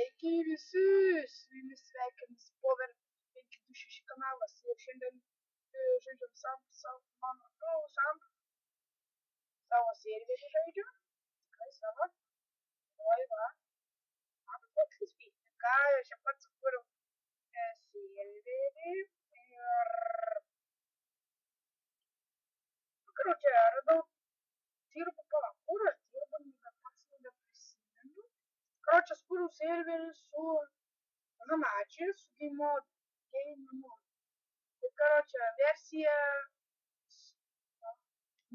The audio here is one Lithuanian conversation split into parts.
Sveiki visi, su jumis sveikinas Power 526 kanalas ir šiandien žaidžiam savo serverį žaidžiam, tikrai savo, oi va, man koks vykti, ką aš čia pats sukūriau serverį ir, karoče, radau, dirbu kur aš dirbu, pats nebeprisimenu, karoče, sukūriau serverį su Hamachi, su game mode. Tai karoče, versija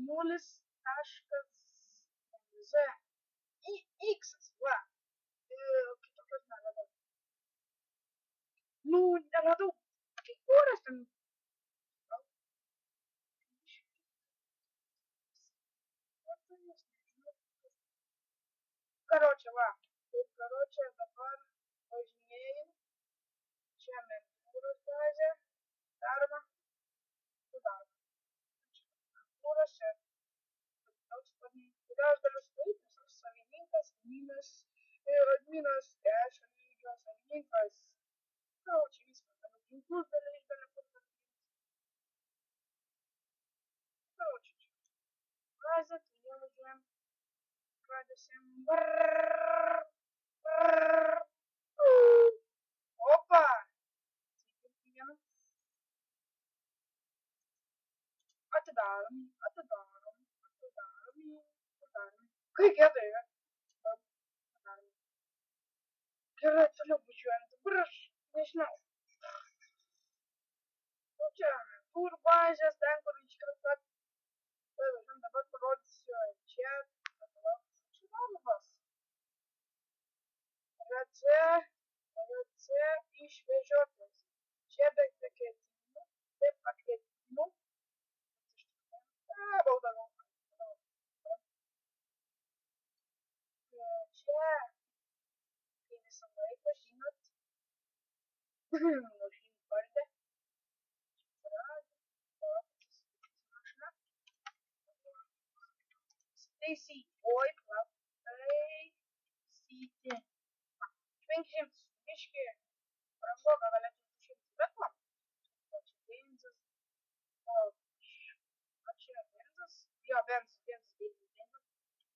0.x, va. Kitokios neradau. Nu, neradau. Kai kur aš ten? Karoče, va. Karoče, dabar važinėjau. Čia mentūros bazė. Daroma. Mentūros čia. Kodėl aš galiu skaityti? Aš savininkas, adminas, trečio lygio savininkas. Karoče, viskas. Galiu ginklus galiu parduoti. Karoče, čia. Bazė, tai jau važiuojam. Pradėsim. Opa! Atidarom. Kaip gerai yra? Atidarom. Gerai, toliau važiuojam. Dabar aš nežinau. Nu čia, kur bazės, ten kur iškart pat. Dabar parodysiu čia. Čia darbas. RC išvežiotas. Čia be pakvietimų. Baudavau. Čia, kai visą laiką, žinot, mašinų vardė. Taisyti. Oi, taisyti. 500. Biški. Brangoka galėtų 200. Bet man. O čia benzas. O čia benzas. Jo, benzas.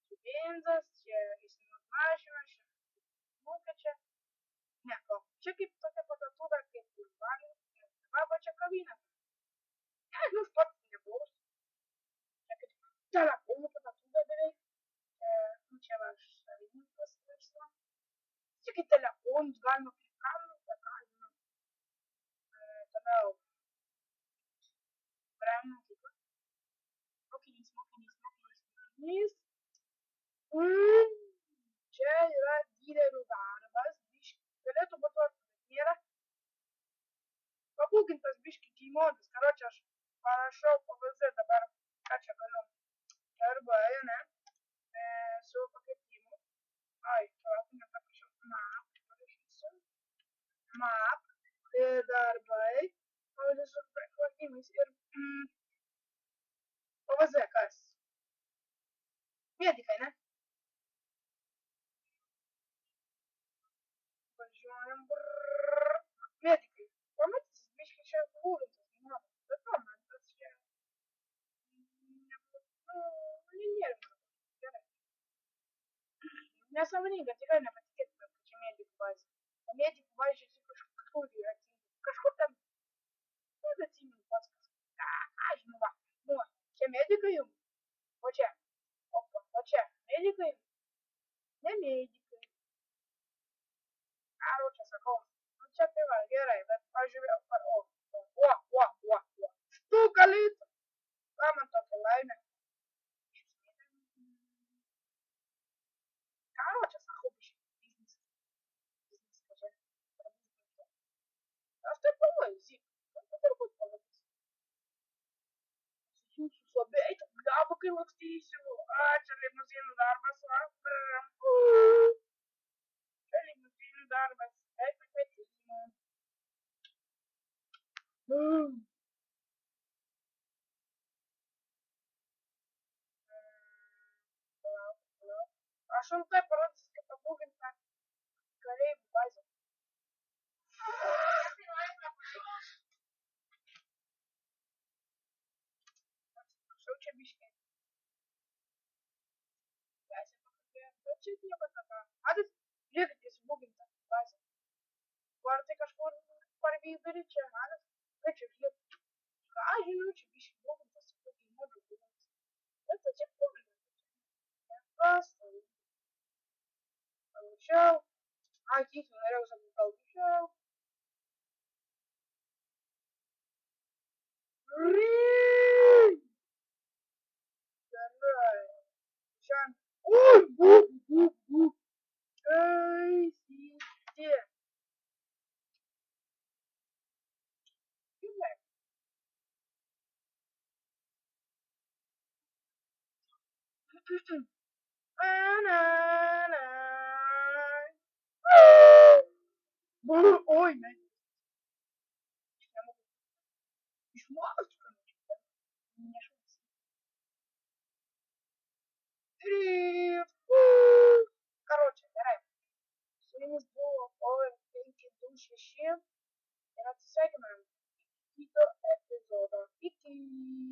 Čia benzas. Čia įsiminus mašina. Čia mūka čia. Ne, o čia kaip tokia parduotuvė, kaip bulvarių. Va, čia kavinė. Ne, nu, pats nebus. Čia kaip telefonų parduotuvė beveik. Čia va savininkas verslo. Čia kaip telefonus galima prikabinti, galima. Toliau. Brand mokykla. Mokinys. Čia yra dylerių darbas. Galėtų būti toks, bet nėra. Pabūgintas biški G-modus. Karoče, aš parašau PVZ dabar. Ką čia galiu? Arba, ne? Su pakvietimu. Ai, neparašiau. Map. Parašysiu. Map. Darbai. Pavadžiu su pakvietimais. Ir PVZ kas? Medikai, ne? Važiuojam. Medikai. Pamatysis, biški čia lūrintas. Bet pamatas čia. Nėra. Gerai. Nesąmoninga, tikrai nepatikėtumėm, kad čia medikų bazė. O medikų bazė kažkur yra. Kažkur ten. Atsimenu pats kažkur. Ką žinau, va. Nu, čia medikai jums. O čia. O čia. Medikai. Ne medikai. Karoče, sakau. Nu, čia tai va, gerai, bet pažiūrėjau. O. Štukalyt. Ką man tokia laimė? Karoče, sakau, biznis. Aš tai pavaizdyk. Turbūt pavaizdyk. Jūsų suobėjai, gabo kai lakstysiu. Čia limuzinų darbas. Čia limuzinų darbas. Pakvietimų. Aš jums tai parodysiu, kaip pabūginta kareivių bazė. мишки. Я себе покажу. Вообще не потом. А ты бегать без бубен-то. Foarte ca școală parvi dorice, ana, deci eu каждую ночь вещи могут поступить не могут быть. Это типа просто получал, а тихо, наверное, уже получал. Жан. Ой, бу. Эй, сиди. Ой, письмо. Короче, давай. Сегодня было overthinking душ еще. И надо с этим, какие-то эпизоды. И ты.